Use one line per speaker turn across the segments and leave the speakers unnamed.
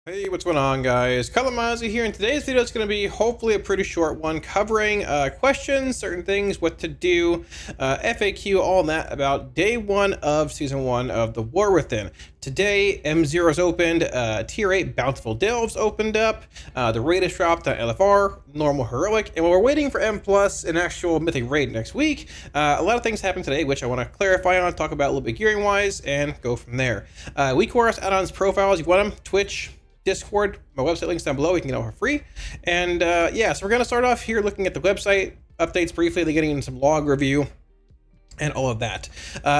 Hey, what's going on, guys? Kalamazi here, and today's video is going to be hopefully a pretty short one, covering questions, certain things, what to do, FAQ, all that about day one of season one of The War Within. Today, M0's opened, tier 8 Bountiful Delves opened up, the raid is dropped on LFR, normal heroic, and while we're waiting for M plus an actual mythic raid next week, a lot of things happened today, which I want to clarify on, talk about a little bit gearing wise, and go from there. Weak Chorus add-ons profiles, you want them, Twitch, Discord, my website links down below. You can get them for free. And yeah, so we're going to start off here looking at the website updates briefly, then getting into some log review and all of that.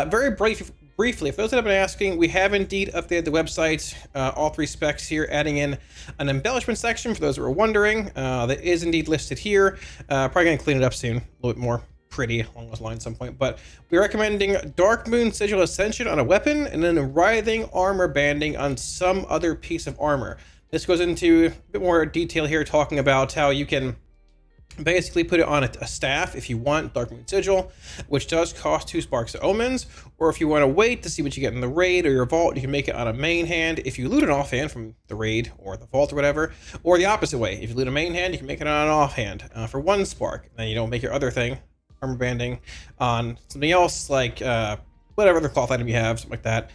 Very briefly, for those that have been asking, we have indeed updated the website, all three specs here, adding in an embellishment section for those that were wondering. That is indeed listed here. Probably going to clean it up soon, a little bit more pretty along those lines at some point, but we're recommending Darkmoon Sigil Ascension on a weapon and then a Writhing Armor banding on some other piece of armor. This goes into a bit more detail here, talking about how you can basically put it on a staff if you want Darkmoon Sigil, which does cost 2 Sparks of Omens, or if you want to wait to see what you get in the raid or your vault, you can make it on a main hand if you loot an offhand from the raid or the vault or whatever, or the opposite way. If you loot a main hand, you can make it on an offhand for 1 Spark, and then you don't make your other thing, armor banding, on something else, like whatever other cloth item you have, something like that.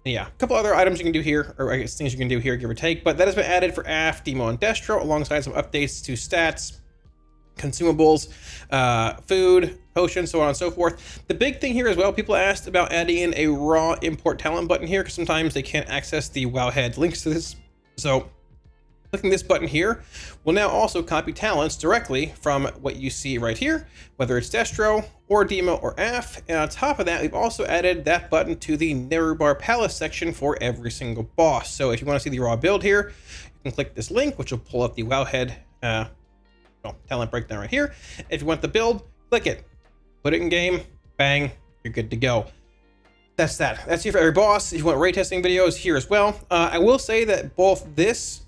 Yeah, a couple other items you can do here, or I guess things you can do here, give or take, but that has been added for AF, Demo, and Destro, alongside some updates to stats, consumables, food, potions, so on and so forth. The big thing here as well, people asked about adding in a raw import talent button here, because sometimes they can't access the Wowhead links to this. So clicking this button here will now also copy talents directly from what you see right here, whether it's Destro or Demo or AF. And on top of that, we've also added that button to the Nerubar Palace section for every single boss. So if you want to see the raw build here, you can click this link, which will pull up the Wowhead talent breakdown right here. If you want the build, click it, put it in game, bang, you're good to go. That's that. That's here for every boss. If you want raid testing videos, here as well. I will say that both this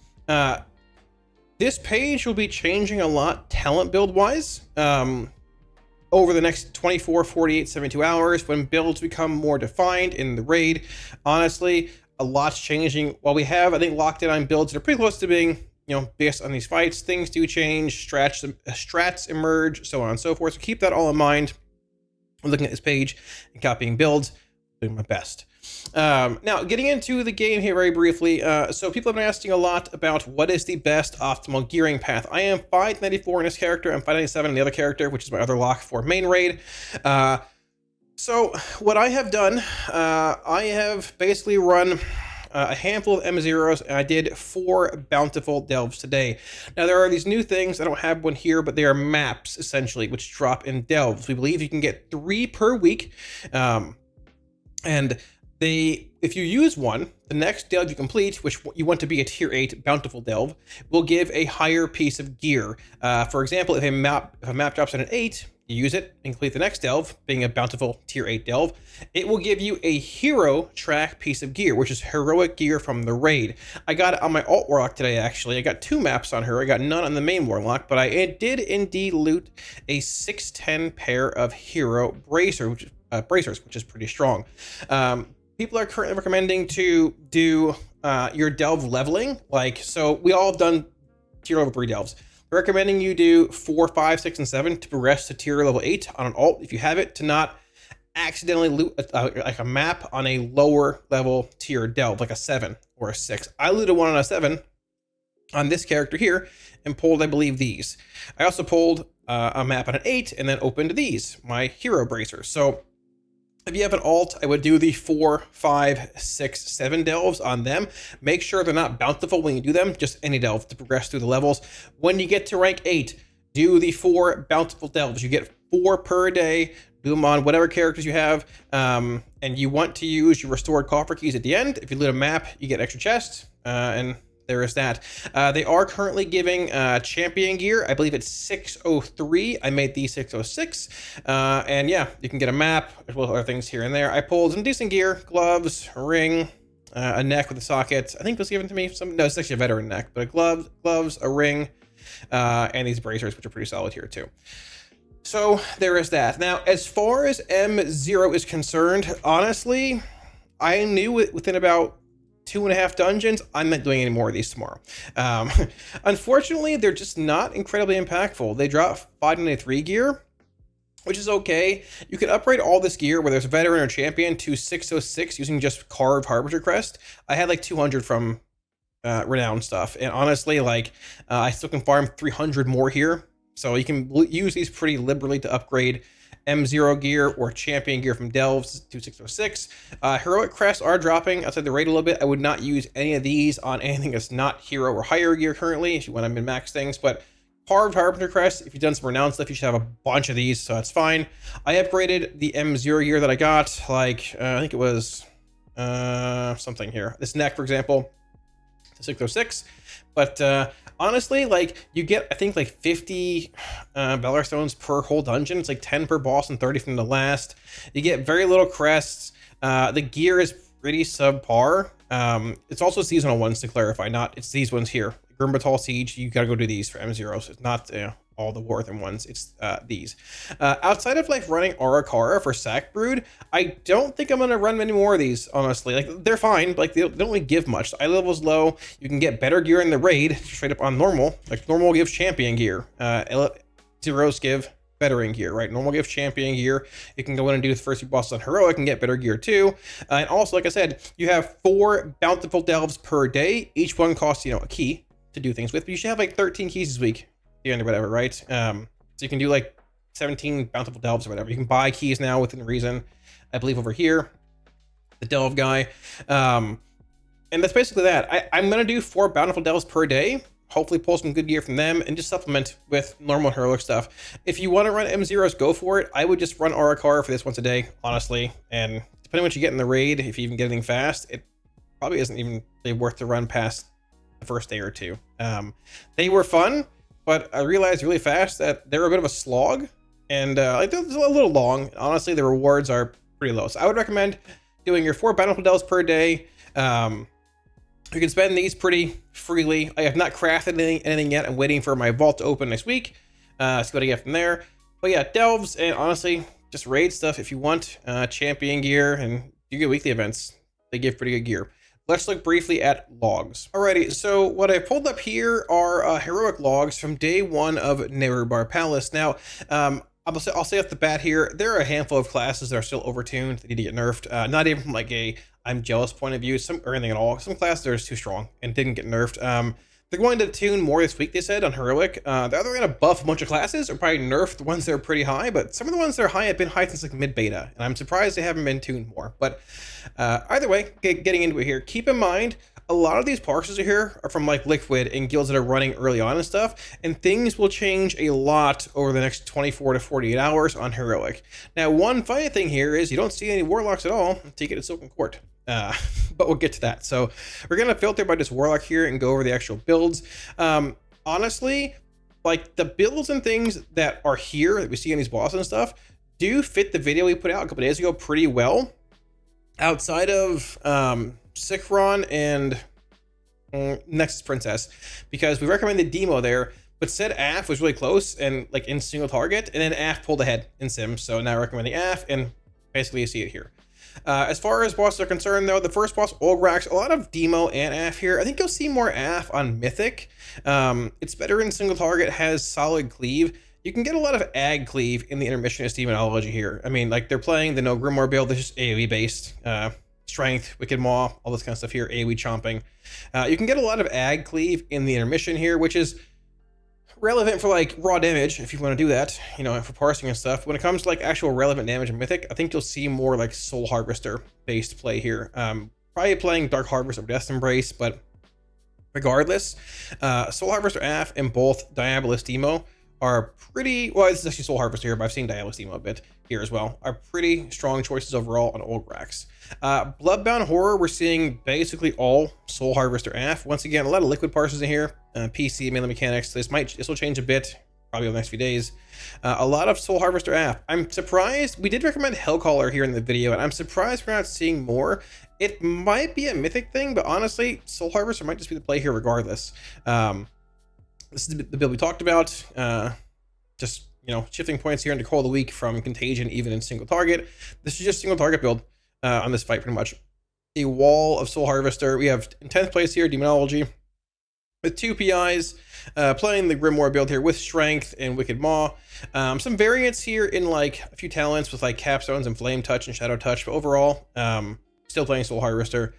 page will be changing a lot talent build wise over the next 24, 48, 72 hours when builds become more defined in the raid. Honestly, a lot's changing. While we have, I think, locked in on builds that are pretty close to being, you know, based on these fights, things do change, strats emerge, so on and so forth. So keep that all in mind when looking at this page and copying builds. Doing my best. Now, getting into the game here very briefly. So people have been asking a lot about what is the best optimal gearing path. I am 594 in this character. I'm 597 in the other character, which is my other lock for main raid. So what I have done, I have basically run a handful of M0s, and I did 4 Bountiful Delves today. Now, there are these new things. I don't have one here, but they are maps, essentially, which drop in Delves. We believe you can get 3 per week. And if you use one, the next delve you complete, which you want to be a tier 8 Bountiful Delve, will give a higher piece of gear. For example, if a map drops in an 8, you use it and complete the next delve, being a Bountiful tier 8 delve, it will give you a hero track piece of gear, which is heroic gear from the raid. I got it on my alt warlock today, actually. I got 2 maps on her. I got none on the main warlock, but I did indeed loot a 610 pair of hero bracers, which is pretty strong. People are currently recommending to do your delve leveling. So we all have done tier level 3 delves. They're recommending you do 4, 5, 6, and 7 to progress to tier level 8 on an alt, if you have it, to not accidentally loot like a map on a lower level tier delve, like a 7 or a 6. I looted one on a 7 on this character here and pulled, I believe, these. I also pulled a map on an 8 and then opened these, my hero bracers. So if you have an alt, I would do the 4, 5, 6, 7 delves on them. Make sure they're not bountiful when you do them, just any delve to progress through the levels. When you get to rank 8, do the 4 bountiful delves. You get 4 per day. Do them on whatever characters you have. And you want to use your restored coffer keys at the end. If you loot a map, you get extra chests. And there is that. They are currently giving champion gear. I believe it's 603. I made the 606. And yeah, you can get a map as well as other things here and there. I pulled some decent gear, gloves, a ring, a neck with a socket. I think it was given to me. No, it's actually a veteran neck, but gloves, a ring, and these bracers, which are pretty solid here too. So there is that. Now, as far as M0 is concerned, honestly, I knew within about 2.5 dungeons, I'm not doing any more of these tomorrow. Unfortunately, they're just not incredibly impactful. They drop 593 gear, which is okay. You can upgrade all this gear, whether it's a veteran or champion, to 606 using just carved Harbinger crest. I had like 200 from renown stuff, and honestly, like I still can farm 300 more here, so you can use these pretty liberally to upgrade M0 gear or champion gear from Delves to 606. Heroic crests are dropping outside the raid a little bit. I would not use any of these on anything that's not hero or higher gear currently if you want to min-max things, but carved Harbinger crest, if you've done some renowned stuff, you should have a bunch of these, so that's fine. I upgraded the M0 gear that I got, like I think it was something here, this neck for example, to 606. But honestly, like you get, I think like 50 Valor Stones per whole dungeon. It's like 10 per boss and 30 from the last. You get very little crests. The gear is pretty subpar. It's also seasonal ones, to clarify, it's these ones here. Grimbatal Siege, you gotta go do these for M0, so it's not all the Warthen ones, it's these. Outside of like running Arakara for Sack Brood, I don't think I'm gonna run many more of these, honestly. Like they're fine, like they don't really give much. The eye level's low, you can get better gear in the raid, straight up on normal. Like normal gives champion gear, zeros give veteran gear, right? Normal gives champion gear. You can go in and do the first few bosses on heroic and get better gear too. And also, like I said, you have 4 bountiful delves per day. Each one costs, a key to do things with, but you should have like 13 keys this week, the end or whatever, right? So you can do like 17 bountiful delves or whatever. You can buy keys now within reason, I believe over here, the delve guy. And that's basically that. I'm gonna do 4 bountiful delves per day, hopefully pull some good gear from them, and just supplement with normal heroic stuff. If you want to run M0s, go for it. I would just run Arakara for this once a day, honestly, and depending on what you get in the raid, if you even get anything fast, it probably isn't even really worth to run past the first day or two. They were fun, but I realized really fast that they're a bit of a slog, and like they're a little long. Honestly, the rewards are pretty low, so I would recommend doing your 4 bountiful delves per day. You can spend these pretty freely. I have not crafted anything yet. I'm waiting for my vault to open next week. See what I get from there. But yeah, delves, and honestly, just raid stuff if you want. Champion gear, and you get weekly events. They give pretty good gear. Let's look briefly at logs. Alrighty, so what I pulled up here are heroic logs from day 1 of Nerubar Palace. Now, I'll say off the bat here, there are a handful of classes that are still overtuned. They need to get nerfed. Not even from like a I'm jealous point of view, or anything at all. Some classes are just too strong and didn't get nerfed. They're going to tune more this week, they said, on heroic. They're either going to buff a bunch of classes or probably nerf the ones that are pretty high, but some of the ones that are high have been high since like mid-beta, and I'm surprised they haven't been tuned more. But either way, getting into it here, keep in mind, a lot of these parcels here are from like Liquid and guilds that are running early on and stuff, and things will change a lot over the next 24 to 48 hours on heroic. Now, one funny thing here is you don't see any warlocks at all until you get to Silken Court. But we'll get to that. So we're gonna filter by this warlock here and go over the actual builds. Honestly, like the builds and things that are here that we see in these bosses and stuff do fit the video we put out a couple days ago pretty well, outside of Sikron and Nexus Princess, because we recommended demo there, but said AF was really close and like in single target, and then AF pulled ahead in Sim, so now recommending AF, and basically you see it here. As far as bosses are concerned, though, the first boss, Olgrax, a lot of demo and AF here. I think you'll see more AF on Mythic. It's better in single target, has solid cleave. You can get a lot of ag cleave in the Intermissionist Demonology here. I mean, like, they're playing the No Grimoire build, that's just AoE based. Strength, Wicked Maw, all this kind of stuff here, AoE chomping. You can get a lot of ag cleave in the Intermission here, which is relevant for like raw damage if you want to do that, for parsing and stuff. When it comes to like actual relevant damage in Mythic, I think you'll see more like Soul Harvester based play here. Probably playing Dark Harvest or Death Embrace, but regardless, Soul Harvester AF and both Diabolus Demo are pretty, well, this is actually Soul Harvester here, but I've seen Diabolus Demo a bit here as well, are pretty strong choices overall on Olgrax. Bloodbound Horror, we're seeing basically all Soul Harvester AF. Once again, a lot of liquid parsers in here, PC, melee mechanics. This will change a bit, probably over the next few days. A lot of Soul Harvester AF. I'm surprised, we did recommend Hellcaller here in the video, and I'm surprised we're not seeing more. It might be a Mythic thing, but honestly, Soul Harvester might just be the play here regardless. This is the build we talked about. Just, shifting points here into Call of the Week from Contagion, even in single target. This is just single target build on this fight, pretty much. a wall of Soul Harvester. We have in 10th place here, Demonology, with 2 PIs, playing the Grimoire build here with Strength and Wicked Maw. Some variants here in like a few talents with like Capstones and Flame Touch and Shadow Touch, but overall, still playing Soul Harvester.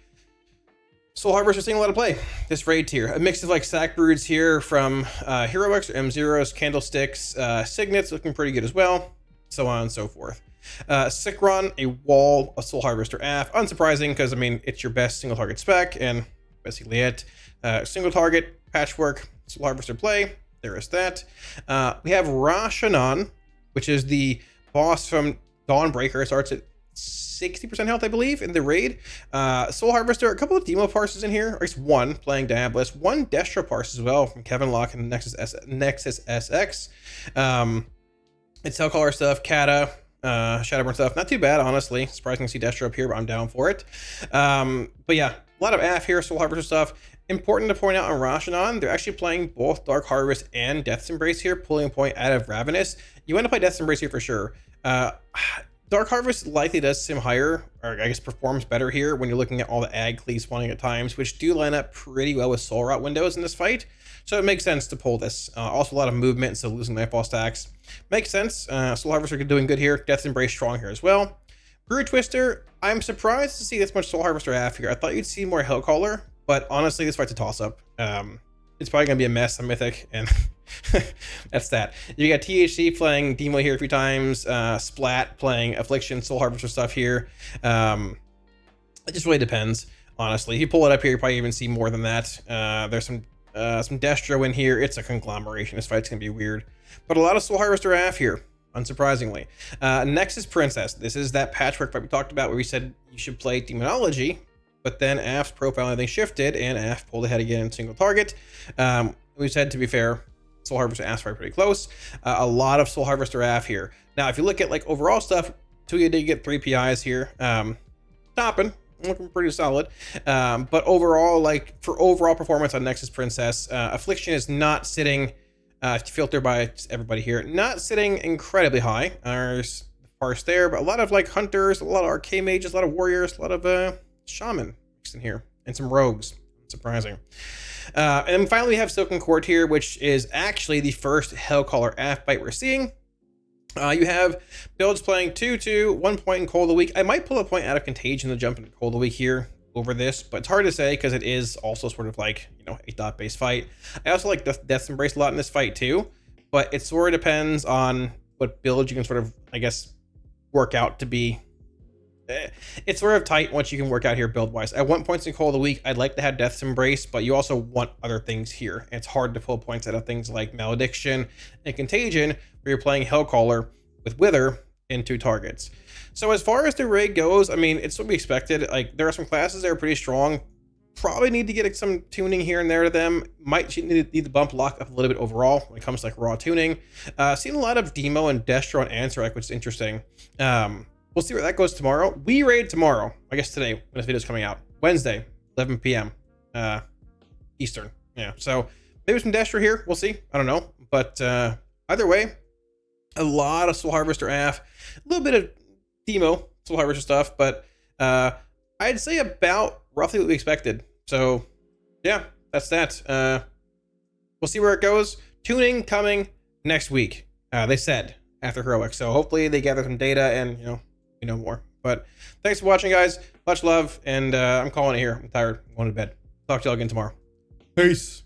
Soul Harvester seeing a lot of play this raid tier. A mix of like Sack Broods here from Heroics or M0s, Candlesticks, Signets looking pretty good as well, so on and so forth. Sikron, a wall of Soul Harvester AF. Unsurprising because, I mean, it's your best single target spec and basically it. Single target, Patchwork, Soul Harvester play. There is that. We have Rashanan, which is the boss from Dawnbreaker. It starts at 60% health, I believe, in the raid. Soul Harvester, a couple of Demo Parses in here, or at least one playing Diabolus, one Destro Parse as well from Kevin Locke and Nexus SX. It's Hellcaller stuff, Kata, Shadowburn stuff. Not too bad, honestly. Surprising to see Destro up here, but I'm down for it. But yeah, a lot of AF here, Soul Harvester stuff. Important to point out on Rashanan, they're actually playing both Dark Harvest and Death's Embrace here, pulling a point out of Ravenous. You want to play Death's Embrace here for sure. Dark Harvest likely does sim higher, or I guess performs better here when you're looking at all the ag cleaves spawning at times, which do line up pretty well with Soul Rot windows in this fight. So it makes sense to pull this. Also a lot of movement, so losing Nightfall stacks. Makes sense. Soul Harvester doing good here. Death's Embrace strong here as well. Brood Twister, I'm surprised to see this much Soul Harvester AF here. I thought you'd see more Hellcaller, but honestly, this fight's a toss-up. It's probably going to be a mess on Mythic, and that's that. You got THC playing Demo here a few times, Splat playing Affliction, Soul Harvester stuff here. It just really depends, honestly. If you pull it up here, you probably even see more than that. There's some Destro in here. It's a conglomeration. This fight's going to be weird. But a lot of Soul Harvester AF here, unsurprisingly. Nexus Princess. This is that patchwork fight we talked about where we said you should play Demonology, but then AF's profile, I think, shifted, and AF pulled ahead again in single target. We said, to be fair, Soul Harvester AF are pretty close. A lot of Soul Harvester AF here. Now, if you look at like overall stuff, Tuya did get 3 PIs here. Topping, looking pretty solid. But overall, like for overall performance on Nexus Princess, Affliction is not sitting, filtered by everybody here, not sitting incredibly high. There's parse there, but a lot of like hunters, a lot of arcane mages, a lot of warriors, a lot of shaman mixed in here, and some rogues. Surprising. And then finally we have Silken Court here, which is actually the first Hellcaller AF fight we're seeing. You have builds playing 2-2, 1 point in Cold of the Week. I might pull a point out of Contagion to jump into Cold of the Week here over this, but it's hard to say because it is also sort of like, you know, a dot based fight. I also like Death's Embrace a lot in this fight too, but it sort of depends on what build you can sort of, I guess, work out to be. It's sort of tight once you can work out here build wise. At 1 point in Cold of the Week, I'd like to have Death's Embrace, but you also want other things here. It's hard to pull points out of things like Malediction and Contagion, where you're playing Hellcaller with Wither into targets. So as far as the raid goes, I mean, it's what we expected. Like, there are some classes that are pretty strong. Probably need to get some tuning here and there to them. Might need the bump locked up a little bit overall when it comes to like raw tuning. Seen a lot of Demo and Destro and Ansarek, which is interesting. We'll see where that goes tomorrow. We raid tomorrow. I guess today, when this video is coming out. Wednesday, 11 p.m. Eastern. Yeah, so maybe some Destro here. We'll see. I don't know. But either way, a lot of Soul Harvester AF. A little bit of Demo Soul Harvester stuff. But I'd say about roughly what we expected. So, yeah, that's that. We'll see where it goes. Tuning coming next week. They said after Heroics. So hopefully they gather some data and, you know, we know more. But thanks for watching, guys. Much love, and I'm calling it here. I'm tired. I'm going to bed. Talk to y'all again tomorrow. Peace.